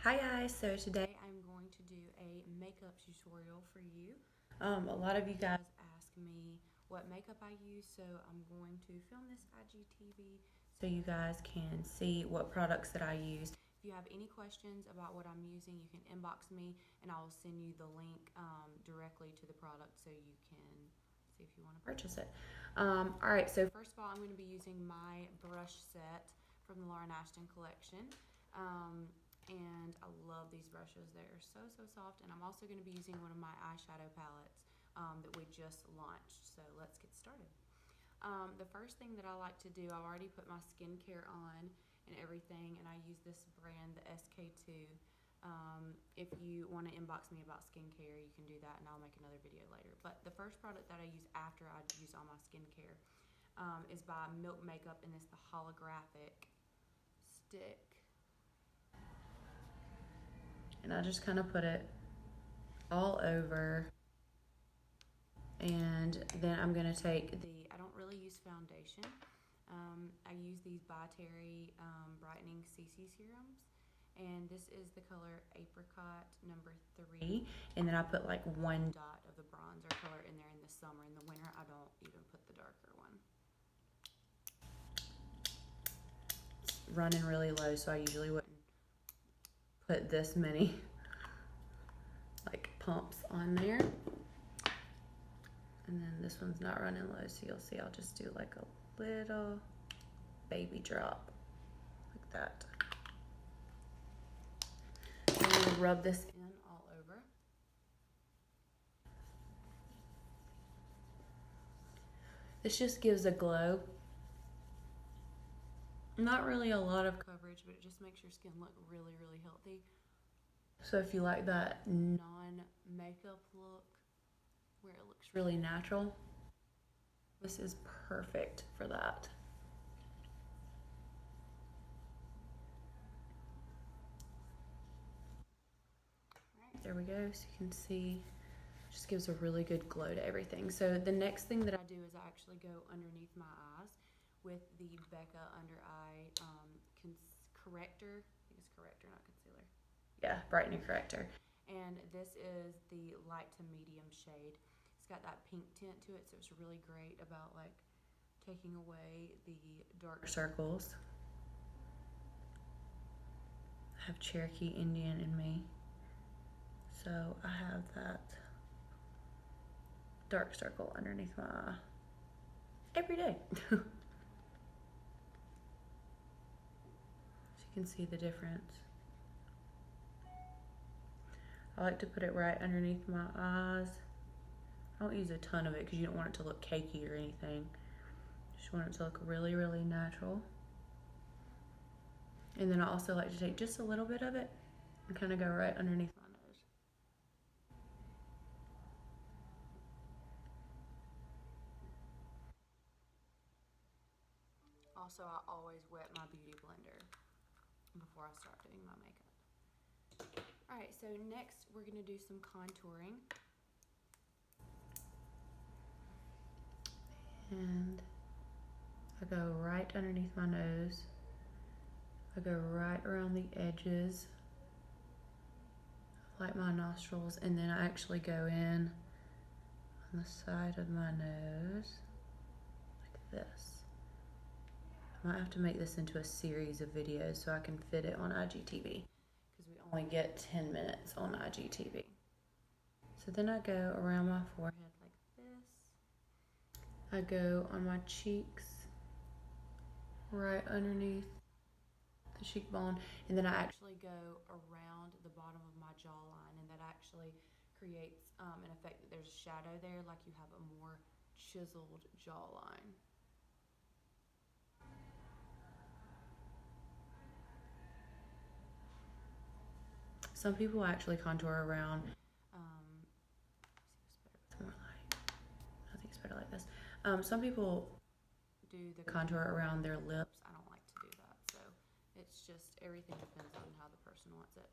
Hi guys, so today I'm going to do a makeup tutorial for you. A lot of you guys ask me what makeup I use, so I'm going to film this IGTV so you guys can see what products that I use. If you have any questions about what I'm using, you can inbox me and I will send you the link directly to the product so you can see if you want to purchase it. Alright, so first of all I'm going to be using my brush set from the Ashtyn collection. And I love these brushes. They're so soft. And I'm also going to be using one of my eyeshadow palettes that we just launched. So let's get started. The first thing that I like to do, I've already put my skincare on and everything, and I use this brand, the SK2. If you want to inbox me about skincare, you can do that, and I'll make another video later. But the first product that I use after I use all my skincare is by Milk Makeup, and it's the holographic stick. And I just kind of put it all over, and then I'm going to take I don't really use foundation. I use these by Terry Brightening CC serums, and this is the color Apricot number 3, and then I put like 1 dot of the bronzer color in there in the summer. In the winter I don't even put the darker one. It's running really low, so I usually wouldn't put this many like pumps on there. And then this one's not running low, so you'll see I'll just do like a little baby drop like that. I'm gonna rub this in all over. This just gives a glow. Not really a lot of coverage, but it just makes your skin look really healthy. So if you like that non-makeup look where it looks really natural, this is perfect for that. Alright, there we go. So you can see it just gives a really good glow to everything. So the next thing that I do is I actually go underneath my eyes with the Becca Under Eye corrector. I think it's corrector, not concealer. Yeah, brightening corrector. And this is the light to medium shade. It's got that pink tint to it, so it's really great about like taking away the dark circles. I have Cherokee Indian in me, so I have that dark circle underneath my eye every day. You can see the difference. I like to put it right underneath my eyes. I don't use a ton of it because you don't want it to look cakey or anything. Just want it to look really natural. And then I also like to take just a little bit of it and kind of go right underneath my nose. Also, I always wet my beauty blender before I start doing my makeup. Alright, so next we're going to do some contouring. And I go right underneath my nose. I go right around the edges, like my nostrils, and then I actually go in on the side of my nose, like this. I might have to make this into a series of videos so I can fit it on IGTV, because we only get 10 minutes on IGTV. So then I go around my forehead like this. I go on my cheeks, right underneath the cheekbone, and then I actually go around the bottom of my jawline, and that actually creates an effect that there's a shadow there, like you have a more chiseled jawline. Some people actually contour around. I think it's better like this. Some people do the contour around their lips. I don't like to do that, so it's just everything depends on how the person wants it.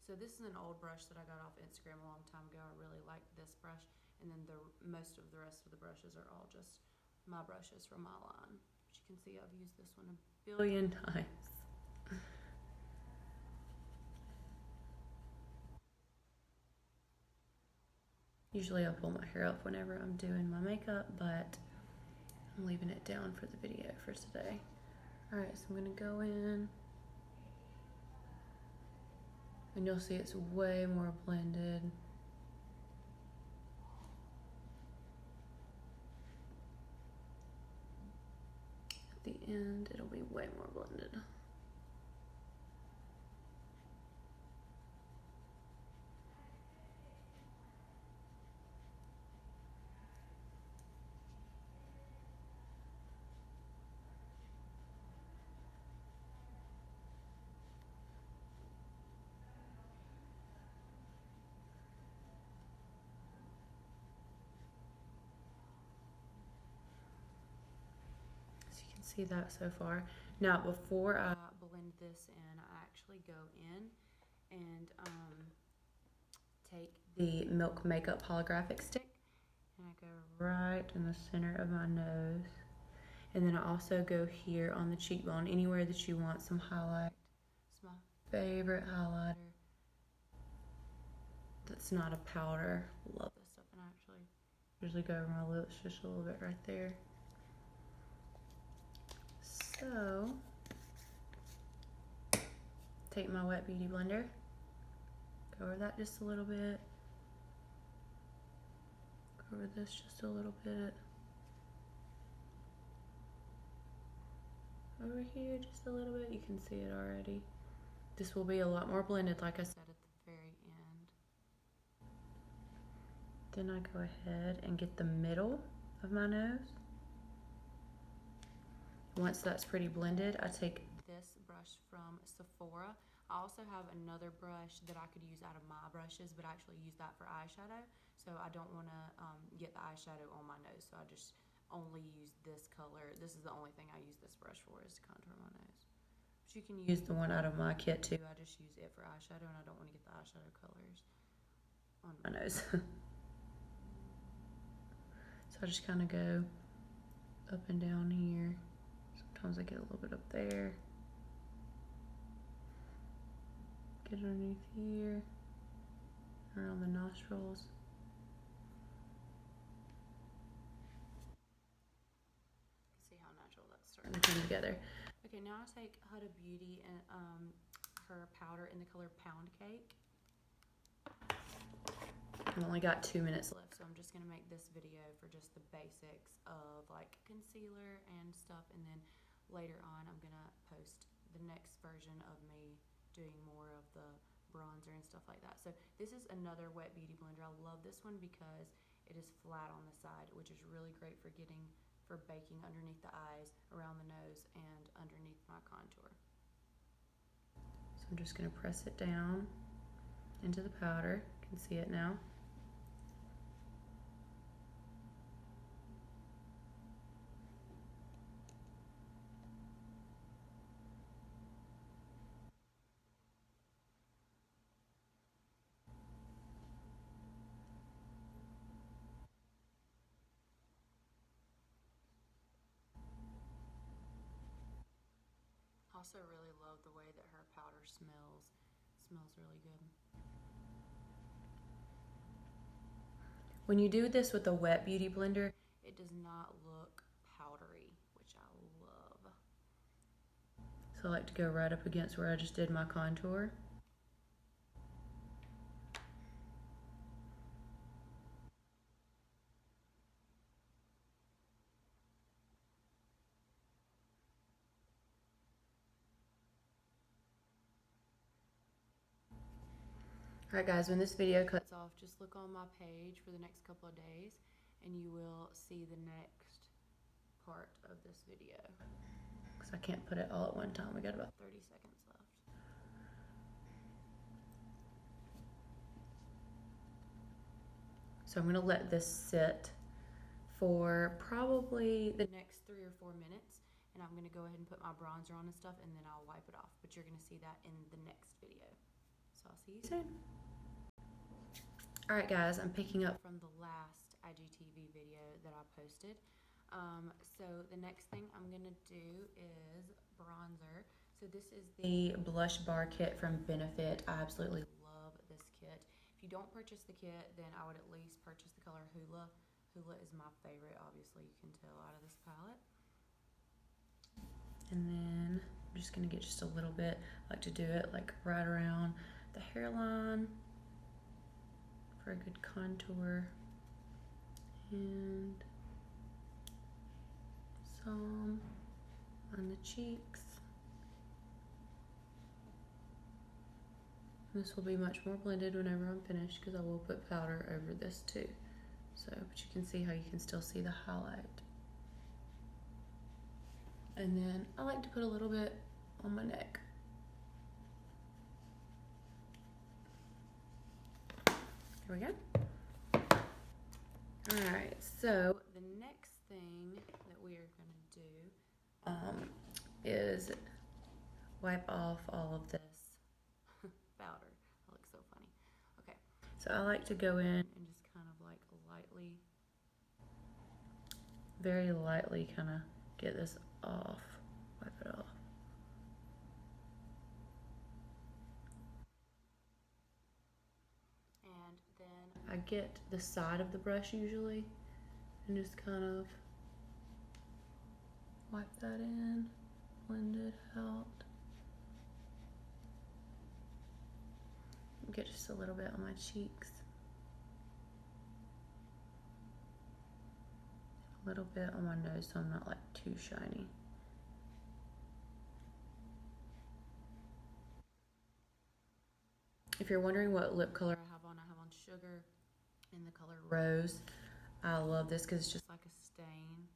So this is an old brush that I got off Instagram a long time ago. I really like this brush, and then most of the rest of the brushes are all just my brushes from my line. But you can see I've used this one a billion times. Usually I pull my hair up whenever I'm doing my makeup, but I'm leaving it down for the video for today. Alright, so I'm gonna go in, and you'll see it's way more blended. At the end, it'll be way more blended. See that so far. Now before I blend this in, I actually go in and take the Milk Makeup holographic stick and I go right in the center of my nose, and then I also go here on the cheekbone, anywhere that you want some highlight. It's my favorite highlighter that's not a powder. Love this stuff. And I actually usually go over my lips just a little bit right there. So, take my wet beauty blender, go over that just a little bit, go over this just a little bit, over here just a little bit. You can see it already. This will be a lot more blended, like I said, at the very end. Then I go ahead and get the middle of my nose. Once that's pretty blended, I take this brush from Sephora. I also have another brush that I could use out of my brushes, but I actually use that for eyeshadow. So I don't want to get the eyeshadow on my nose, so I just only use this color. This is the only thing I use this brush for, is to contour my nose. But you can use the one out of my kit too. I just use it for eyeshadow, and I don't want to get the eyeshadow colors on my nose. So I just kind of go up and down here. Sometimes I get a little bit up there. Get underneath here, around the nostrils. See how natural that's starting to come together. Okay, now I take Huda Beauty and her powder in the color Pound Cake. I've only got 2 minutes left, so I'm just gonna make this video for just the basics of like concealer and stuff, and then later on I'm gonna post the next version of me doing more of the bronzer and stuff like that. So this is another wet beauty blender. I love this one because it is flat on the side, which is really great for baking underneath the eyes, around the nose, and underneath my contour. So I'm just gonna press it down into the powder. You can see it now. Also really love the way that her powder smells. It smells really good. When you do this with a wet beauty blender, it does not look powdery, which I love. So I like to go right up against where I just did my contour. Alright guys, when this video cuts off, just look on my page for the next couple of days and you will see the next part of this video. Because I can't put it all at one time. We got about 30 seconds left. So I'm going to let this sit for probably the next 3 or 4 minutes. And I'm going to go ahead and put my bronzer on and stuff, and then I'll wipe it off. But you're going to see that in the next video. So I'll see you soon. Alright guys, I'm picking up from the last IGTV video that I posted. So the next thing I'm going to do is bronzer. So this is the blush bar kit from Benefit. I absolutely love this kit. If you don't purchase the kit, then I would at least purchase the color Hula. Hula is my favorite, obviously you can tell out of this palette. And then I'm just gonna get just a little bit. I like to do it like right around the hairline for a good contour. And some on the cheeks. This will be much more blended whenever I'm finished because I will put powder over this too. So, but you can see how you can still see the highlight. And then I like to put a little bit on my neck. Here we go. All right, so the next thing that we are gonna do is wipe off all of this powder. That looks so funny. Okay, so I like to go in and just kind of like lightly, very lightly kind of get this off, wipe it off. And then I get the side of the brush usually and just kind of wipe that in, blend it out. Get just a little bit on my cheeks. A little bit on my nose so I'm not like too shiny. If you're wondering what lip color I have on Sugar in the color Rose. I love this because it's just like a stain.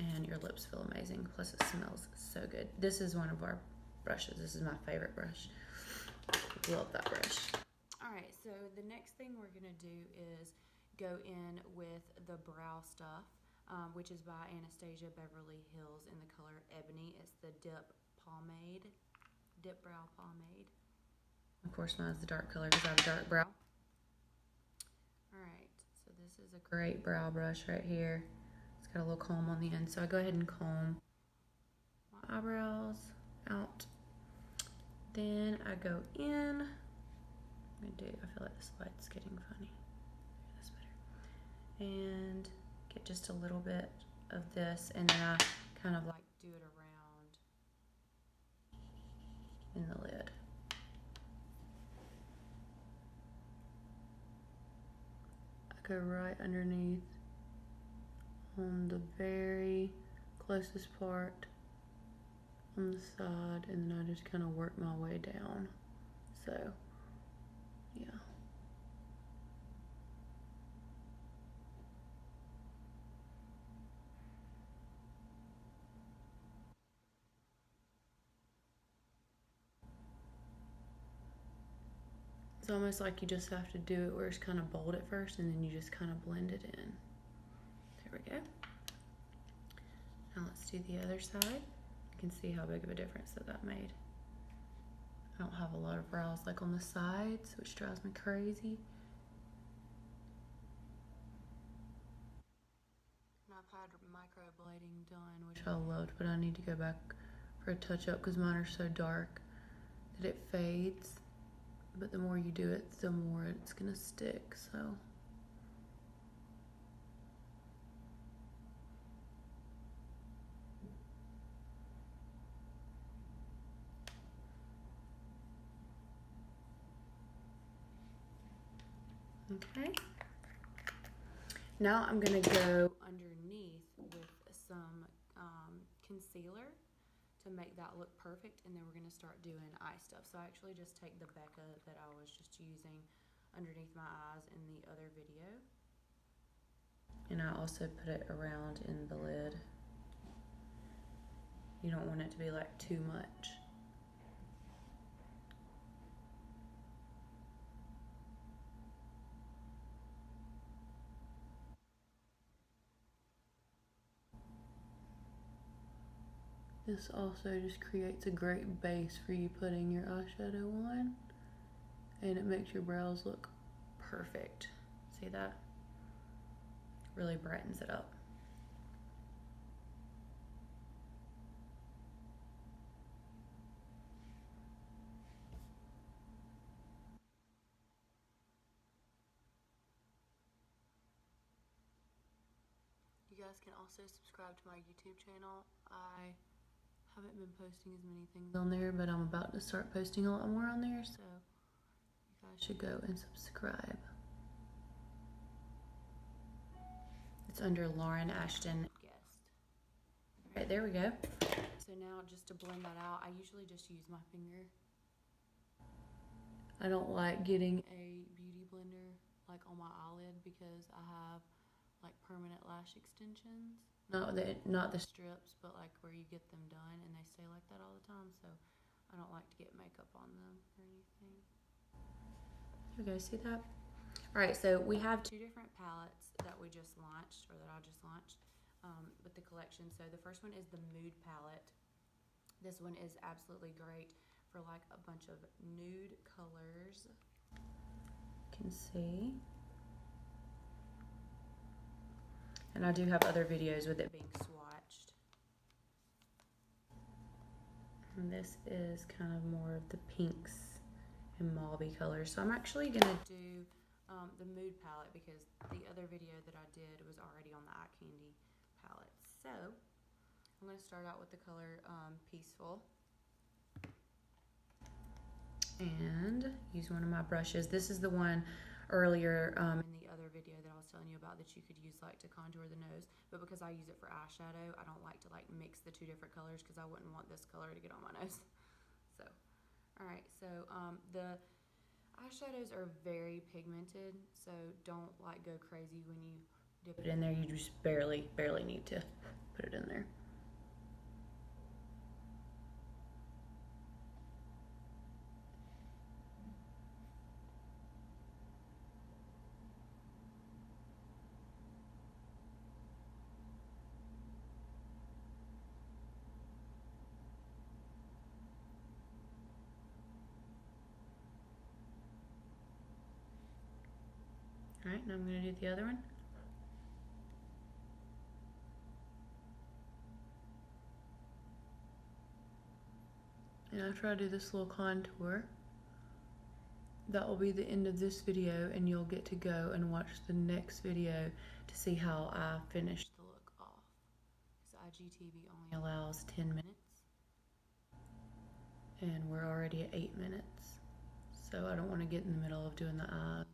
And your lips feel amazing. Plus it smells so good. This is one of our brushes. This is my favorite brush. Love that brush. Alright, so the next thing we're going to do is go in with the brow stuff, which is by Anastasia Beverly Hills in the color Ebony. It's the Dip Brow Pomade. Of course, mine's the dark color because I have a dark brow. Alright, so this is a great brow brush right here. It's got a little comb on the end, so I go ahead and comb my eyebrows out. Then I go in. I feel like this light's getting funny. That's better. And get just a little bit of this, and then I kind of like do it around in the lid. I go right underneath on the very closest part on the side, and then I just kind of work my way down. So, yeah. It's almost like you just have to do it where it's kind of bold at first, and then you just kind of blend it in. There we go. Now let's do the other side. You can see how big of a difference that made. I don't have a lot of brows like on the sides, which drives me crazy. And I've had microblading done, which I loved, but I need to go back for a touch-up because mine are so dark that it fades. But the more you do it, the more it's gonna stick, so. Okay. Now I'm gonna go underneath with some concealer to make that look perfect, and then we're gonna start doing eye stuff. So I actually just take the Becca that I was just using underneath my eyes in the other video, and I also put it around in the lid. You don't want it to be like too much. This also just creates a great base for you putting your eyeshadow on, and it makes your brows look perfect. See that? Really brightens it up. guys can also subscribe to my YouTube channel. I haven't been posting as many things on there, but I'm about to start posting a lot more on there, so you guys should go and subscribe. It's under Lauren Ashtyn Guest. Alright, there we go. So now just to blend that out, I usually just use my finger. I don't like getting a beauty blender like on my eyelid because I have like permanent lash extensions. Not the strips, but like where you get them done and they stay like that all the time, so I don't like to get makeup on them or anything. You guys see that? Alright, so we have two different palettes that we just launched, or that I just launched with the collection. So the first one is the Mood palette. This one is absolutely great for like a bunch of nude colors. You can see. And I do have other videos with it being swatched. And this is kind of more of the pinks and mauvey colors. So I'm actually gonna do the Mood palette because the other video that I did was already on the Eye Candy palette. So I'm going to start out with the color Peaceful and use one of my brushes. This is the one earlier in the other video that I was telling you about that you could use like to contour the nose, but because I use it for eyeshadow, I don't like to like mix the two different colors because I wouldn't want this color to get on my nose. So alright, so the eyeshadows are very pigmented, so don't like go crazy when you dip it in there. You just barely need to put it in there. Alright, now I'm going to do the other one. And after I do this little contour, that will be the end of this video, and you'll get to go and watch the next video to see how I finish the look off. Because IGTV only allows 10 minutes, and we're already at 8 minutes. So I don't want to get in the middle of doing the eyes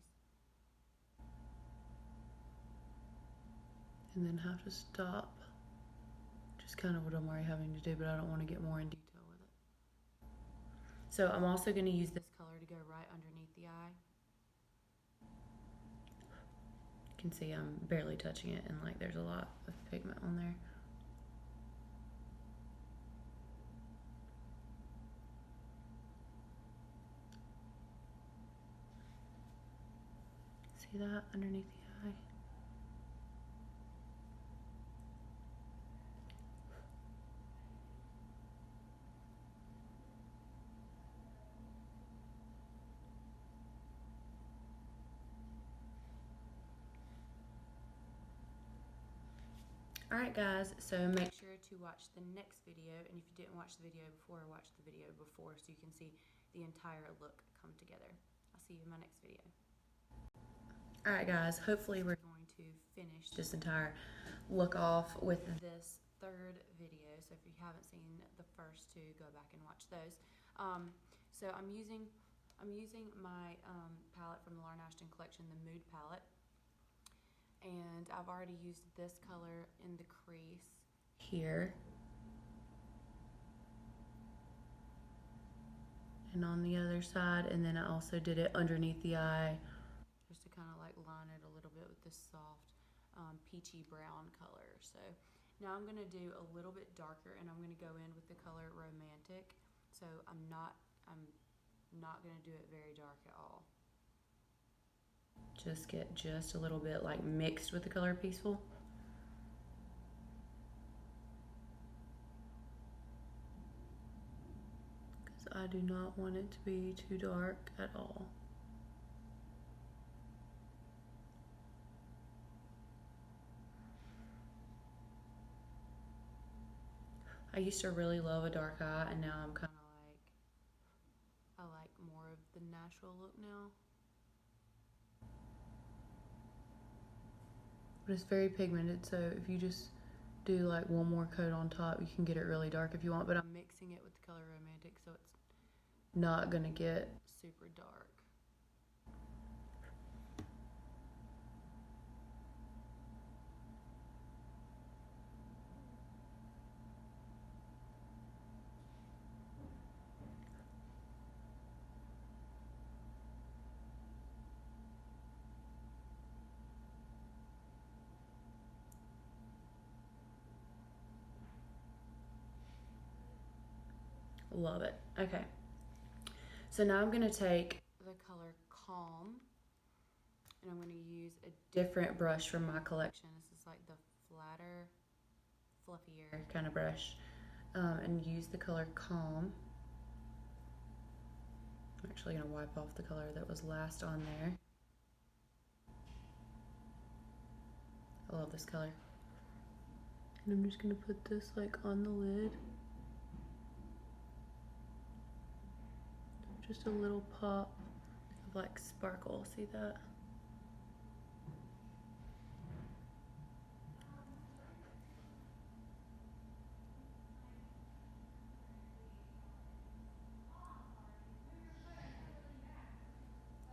and then have to stop. Just kind of what I'm already having to do, but I don't want to get more in detail with it. So I'm also going to use this color to go right underneath the eye. You can see I'm barely touching it, and like there's a lot of pigment on there. See that underneath the eye? Alright guys, so make sure to watch the next video, and if you didn't watch the video before, watch the video before so you can see the entire look come together. I'll see you in my next video. Alright guys, hopefully we're going to finish this entire look off with this third video. So if you haven't seen the first two, go back and watch those. So I'm using my palette from the Lauren Ashtyn collection, the Mood palette. And I've already used this color in the crease here. And on the other side, and then I also did it underneath the eye just to kind of like line it a little bit with this soft peachy brown color. So now I'm going to do a little bit darker, and I'm going to go in with the color Romantic. So I'm not going to do it very dark at all. Just get just a little bit like mixed with the color Peaceful. Because I do not want it to be too dark at all. I used to really love a dark eye, and now I'm kind of like, I like more of the natural look now. but it's very pigmented, so if you just do like one more coat on top, you can get it really dark if you want, but I'm mixing it with the color Romantic, so it's not gonna get super dark. Love it. Okay. So now I'm going to take the color Calm, and I'm going to use a different brush from my collection. This is like the flatter, fluffier kind of brush, and use the color Calm. I'm actually going to wipe off the color that was last on there. I love this color. And I'm just going to put this like on the lid. Just a little pop of like sparkle, see that?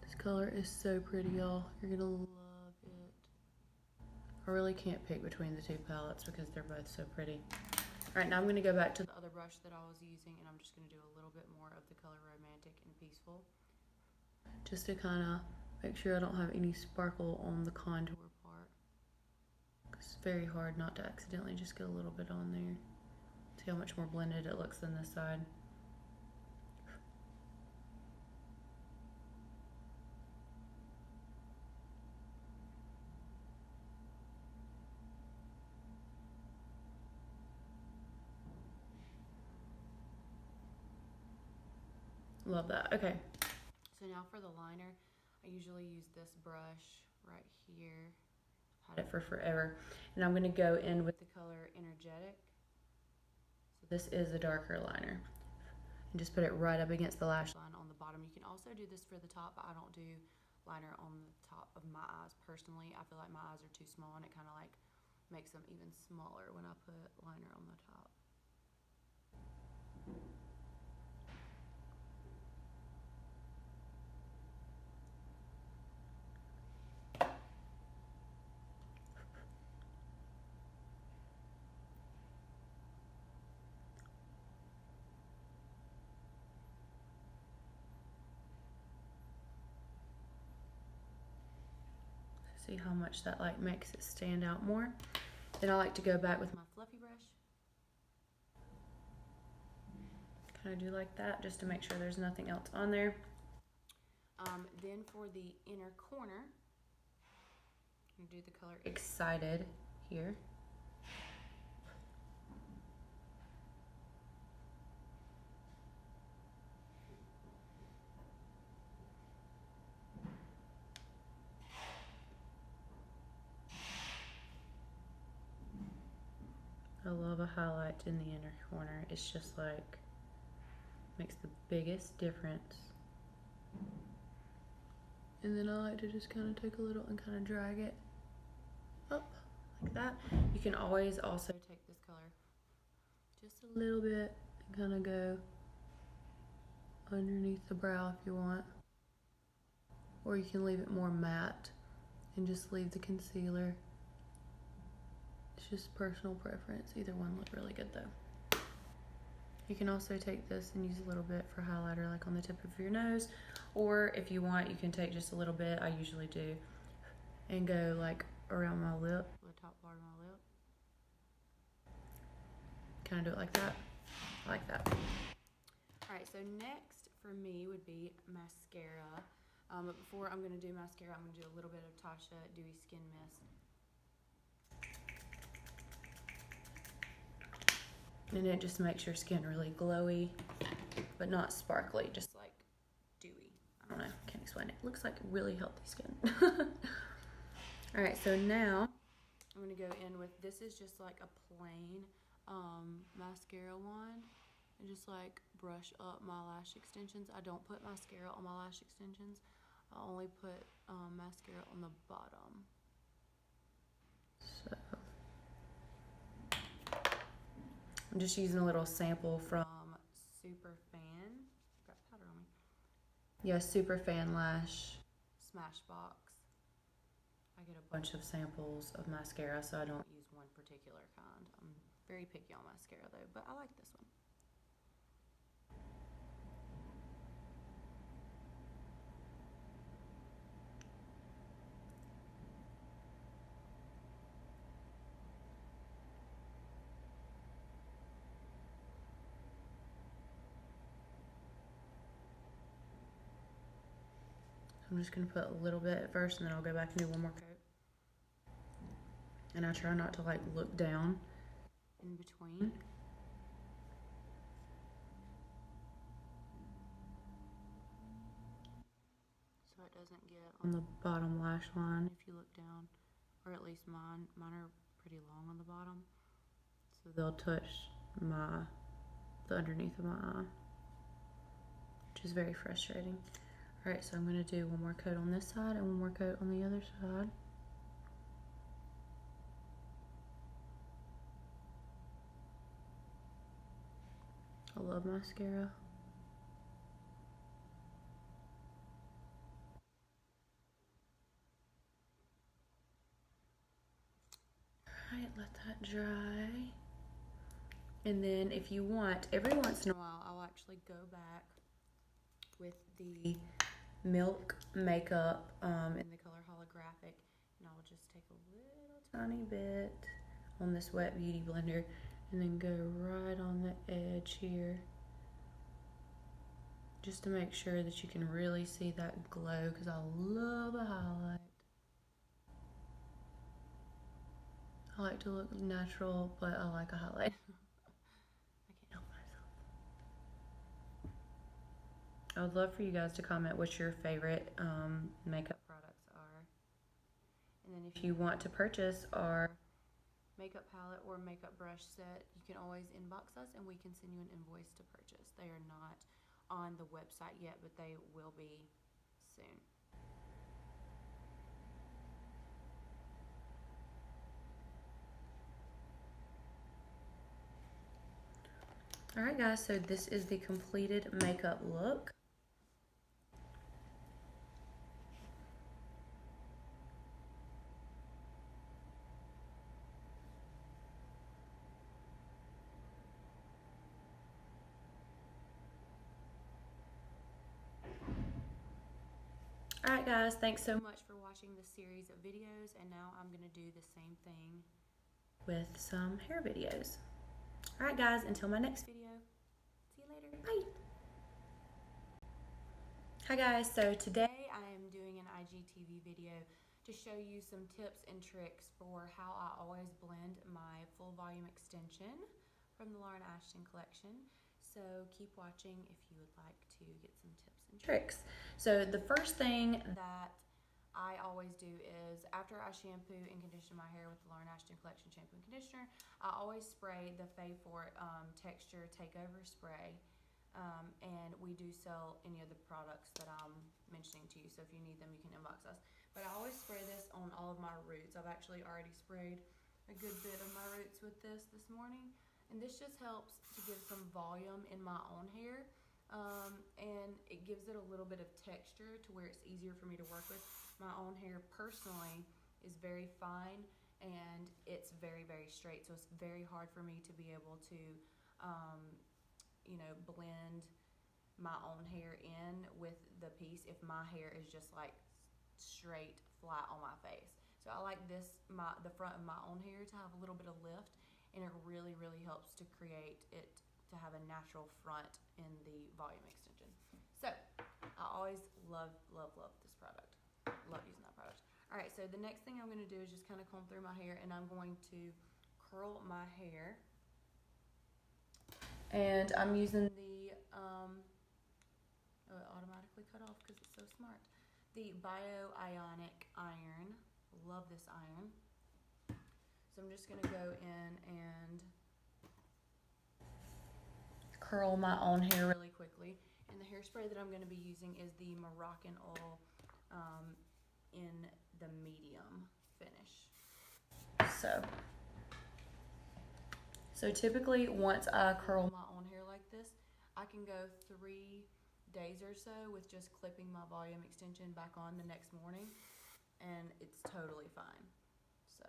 This color is so pretty, y'all. You're gonna love it. I really can't pick between the two palettes because they're both so pretty. All right, now I'm gonna go back to the other brush that I was using, and I'm just gonna do a little bit more of the color Romantic and Peaceful, just to kind of make sure I don't have any sparkle on the contour part. It's very hard not to accidentally just get a little bit on there. See how much more blended it looks than this side. Love that. Okay, so now for the liner, I usually use this brush right here. I've had it for forever, and I'm going to go in with the color Energetic. So this is a darker liner, and just put it right up against the lash line on the bottom. You can also do this for the top, but I don't do liner on the top of my eyes personally. I feel like my eyes are too small, and it kind of like makes them even smaller when I put liner on the top. See how much that like makes it stand out more. Then I like to go back with my fluffy brush. Kind of do like that just to make sure there's nothing else on there. Then for the inner corner, I'm gonna do the color Excited here. I love a highlight in the inner corner. It's just like, makes the biggest difference. And then I like to just kind of take a little and kind of drag it up like that. You can always also take this color just a little bit and kind of go underneath the brow if you want. Or you can leave it more matte and just leave the concealer. It's just personal preference. Either one look really good though. You can also take this and use a little bit for highlighter, like on the tip of your nose, or if you want, you can take just a little bit, I usually do, and go like around my lip, the top part of my lip. Kind of do it like that. I like that. Alright, so next for me would be mascara. But before I'm going to do mascara, I'm going to do a little bit of Tasha Dewy Skin Mist. And it just makes your skin really glowy, but not sparkly, just like dewy. I don't know, can't explain it. It looks like really healthy skin. Alright, so now I'm going to go in with, this is just like a plain mascara wand, and just like brush up my lash extensions. I don't put mascara on my lash extensions. I only put mascara on the bottom. So I'm just using a little sample from Super Fan. Got powder on me. Yeah, Super Fan Lash Smashbox. I get a bunch of samples of mascara, so I don't use one particular kind. I'm very picky on mascara though, but I like this one. I'm just going to put a little bit at first, and then I'll go back and do one more coat. And I try not to like look down in between. So it doesn't get on the bottom lash line if you look down. Or at least mine are pretty long on the bottom. So they'll touch the underneath of my eye, which is very frustrating. Alright, so I'm going to do one more coat on this side and one more coat on the other side. I love mascara. Alright, let that dry. And then if you want, every once in a while, I'll actually go back with the Milk makeup in the color Holographic, and I'll just take a little tiny bit on this Wet Beauty blender and then go right on the edge here, just to make sure that you can really see that glow, because I love a highlight. I like to look natural, but I like a highlight. I can't help myself. I would love for you guys to comment what your favorite makeup products are. And then if you want to purchase our makeup palette or makeup brush set, you can always inbox us and we can send you an invoice to purchase. They are not on the website yet, but they will be soon. Alright guys, so this is the completed makeup look. Alright guys, thanks so much for watching this series of videos, and now I'm going to do the same thing with some hair videos. Alright guys, until my next video, see you later, bye! Hi guys, so today I am doing an IGTV video to show you some tips and tricks for how I always blend my full volume extension from the Ashtyn collection. So keep watching if you would like to get some tips and tricks. So the first thing that I always do is, after I shampoo and condition my hair with the Ashtyn collection shampoo and conditioner, I always spray the Fave4 Texture Takeover Spray. And we do sell any of the products that I'm mentioning to you, so if you need them, you can inbox us. But I always spray this on all of my roots. I've actually already sprayed a good bit of my roots with this morning. And this just helps to give some volume in my own hair. And it gives it a little bit of texture to where it's easier for me to work with. My own hair personally is very fine and it's very, very straight. So it's very hard for me to be able to, you know, blend my own hair in with the piece if my hair is just like straight flat on my face. So I like this, the front of my own hair to have a little bit of lift, and it really, really helps to create it to have a natural front in the volume extension. So I always love, love, love this product. Love using that product. All right, so the next thing I'm going to do is just kind of comb through my hair, and I'm going to curl my hair. And I'm using the, oh, it automatically cut off because it's so smart. The Bio-Ionic iron. Love this iron. So I'm just going to go in and curl my own hair really quickly. And the hairspray that I'm going to be using is the Moroccan Oil in the medium finish. So typically once I curl my own hair like this, I can go 3 days or so with just clipping my volume extension back on the next morning, and it's totally fine. So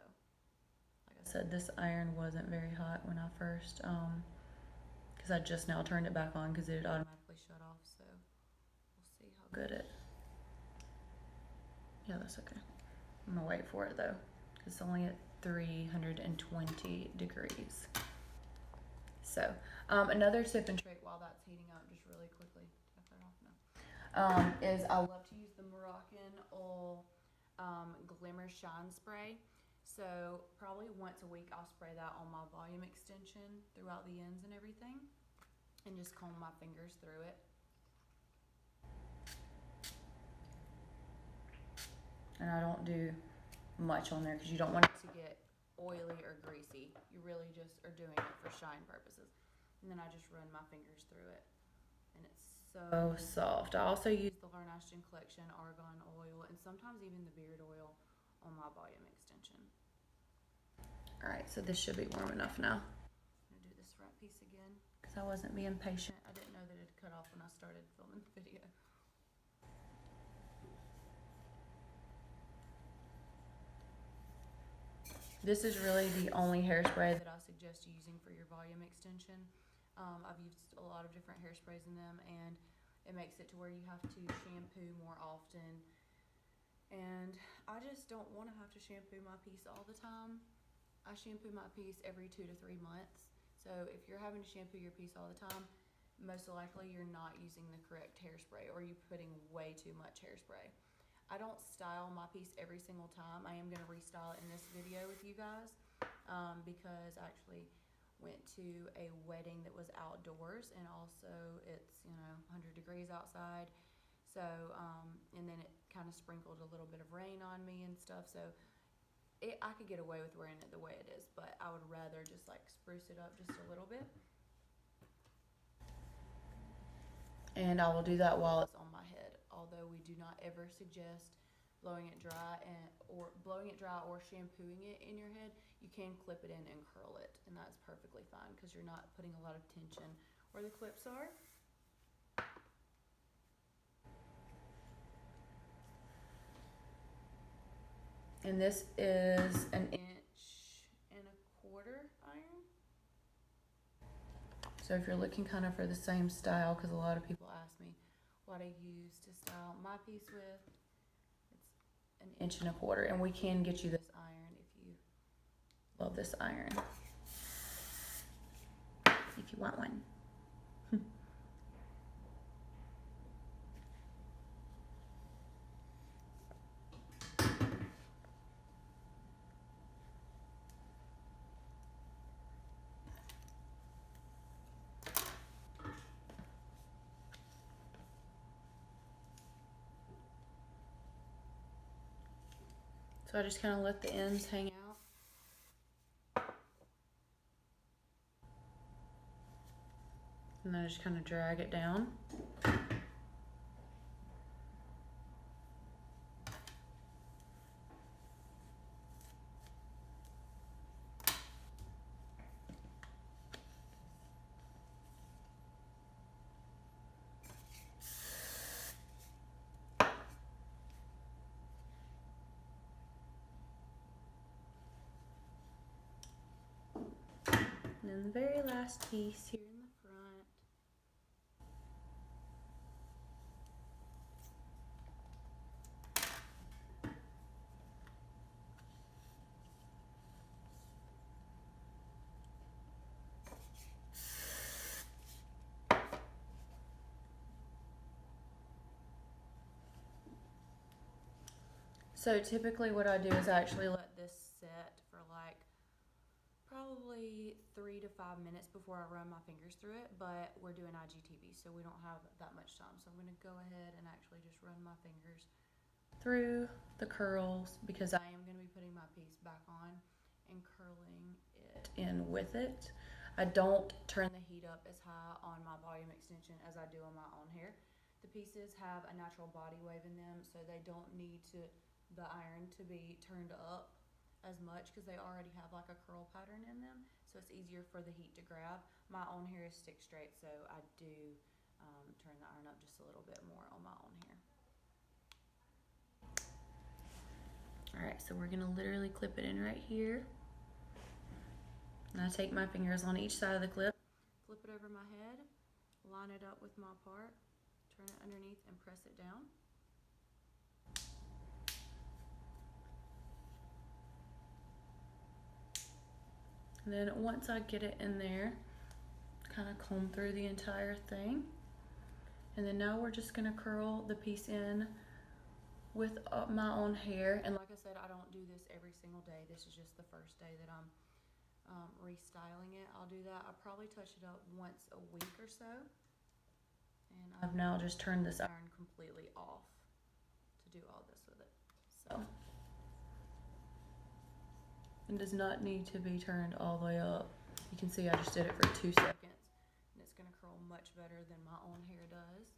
like I said, this iron wasn't very hot when I first because I just now turned it back on because it automatically shut off. So we'll see how good it. Yeah, that's okay. I'm gonna wait for it though, because it's only at 320 degrees. So another tip and trick while that's heating up, just really quickly, take that off now, is I love to use the Moroccan Oil Glimmer Shine Spray. So probably once a week I'll spray that on my volume extension throughout the ends and everything, and just comb my fingers through it. And I don't do much on there because you don't want it to get oily or greasy. You really just are doing it for shine purposes. And then I just run my fingers through it, and it's so soft. I also use the Ashtyn collection argan oil, and sometimes even the beard oil on my volume extension. All right, so this should be warm enough now. I'm gonna do this front piece again because I wasn't being patient. I didn't know that it cut off when I started filming the video. This is really the only hairspray that I suggest using for your volume extension. I've used a lot of different hairsprays in them, and it makes it to where you have to shampoo more often. And I just don't want to have to shampoo my piece all the time. I shampoo my piece every 2 to 3 months. So if you're having to shampoo your piece all the time, most likely you're not using the correct hairspray, or you're putting way too much hairspray. I don't style my piece every single time. I am going to restyle it in this video with you guys because I actually went to a wedding that was outdoors, and also it's 100 degrees outside. So and then it kind of sprinkled a little bit of rain on me and stuff. So I could get away with wearing it the way it is, but I would rather just like spruce it up just a little bit. And I will do that while it's on my head. Although we do not ever suggest blowing it dry or shampooing it in your head. You can clip it in and curl it, and that's perfectly fine because you're not putting a lot of tension where the clips are. And this is an 1.25 inch iron. So if you're looking kind of for the same style, because a lot of people ask me what I use to style my piece with, it's an 1.25 inch, and we can get you this iron if you love this iron, if you want one. So I just kind of let the ends hang out. And then I just kind of drag it down. And then the very last piece here in the front. So typically what I do is I actually let this set for like probably 3 to 5 minutes before I run my fingers through it, but we're doing IGTV, so we don't have that much time. So I'm going to go ahead and actually just run my fingers through the curls, because I am going to be putting my piece back on and curling it in with it. I don't turn the heat up as high on my volume extension as I do on my own hair. The pieces have a natural body wave in them, so they don't need the iron to be turned up as much because they already have like a curl pattern in them, so it's easier for the heat to grab. My own hair is stick straight, so I do turn the iron up just a little bit more on my own hair. Alright, so we're gonna literally clip it in right here. And I take my fingers on each side of the clip, flip it over my head, line it up with my part, turn it underneath and press it down. And then once I get it in there, kind of comb through the entire thing. And then now we're just gonna curl the piece in with my own hair. And like I said, I don't do this every single day. This is just the first day that I'm restyling it. I'll do that. I'll probably touch it up once a week or so. And I've now just turned this iron completely off to do all this with it. So it does not need to be turned all the way up. You can see I just did it for 2 seconds, and it's gonna curl much better than my own hair does.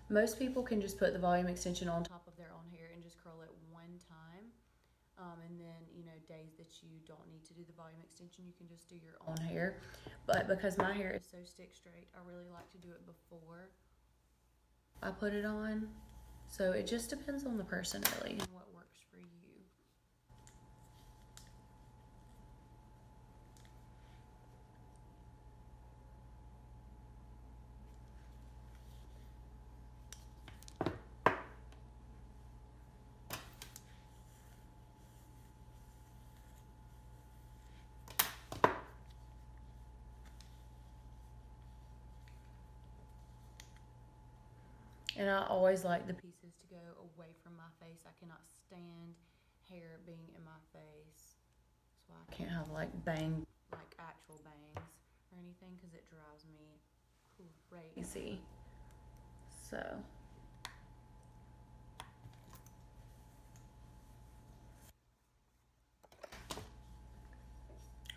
Most people can just put the volume extension on top of their own hair and just curl it one time. And then, you know, days that you don't need to do the volume extension, you can just do your own hair. But because my hair is so stick straight, I really like to do it before I put it on. So it just depends on the person really and what works for you. And I always like the pieces to go away from my face. I cannot stand hair being in my face. That's why I can't have like actual bangs or anything, because it drives me crazy. So.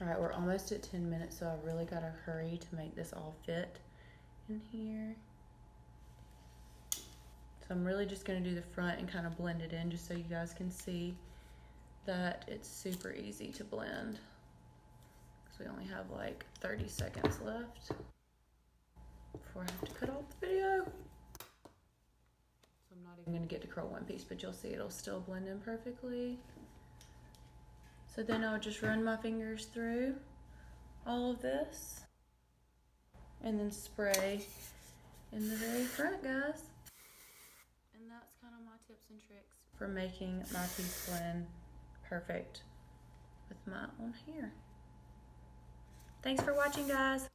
Alright, we're almost at 10 minutes, so I really gotta hurry to make this all fit in here. So I'm really just going to do the front and kind of blend it in just so you guys can see that it's super easy to blend. Because we only have like 30 seconds left before I have to cut off the video. So I'm not even going to get to curl one piece, but you'll see it'll still blend in perfectly. So then I'll just run my fingers through all of this and then spray in the very front, guys. And that's kind of my tips and tricks for making my piece blend perfect with my own hair. Thanks for watching, guys.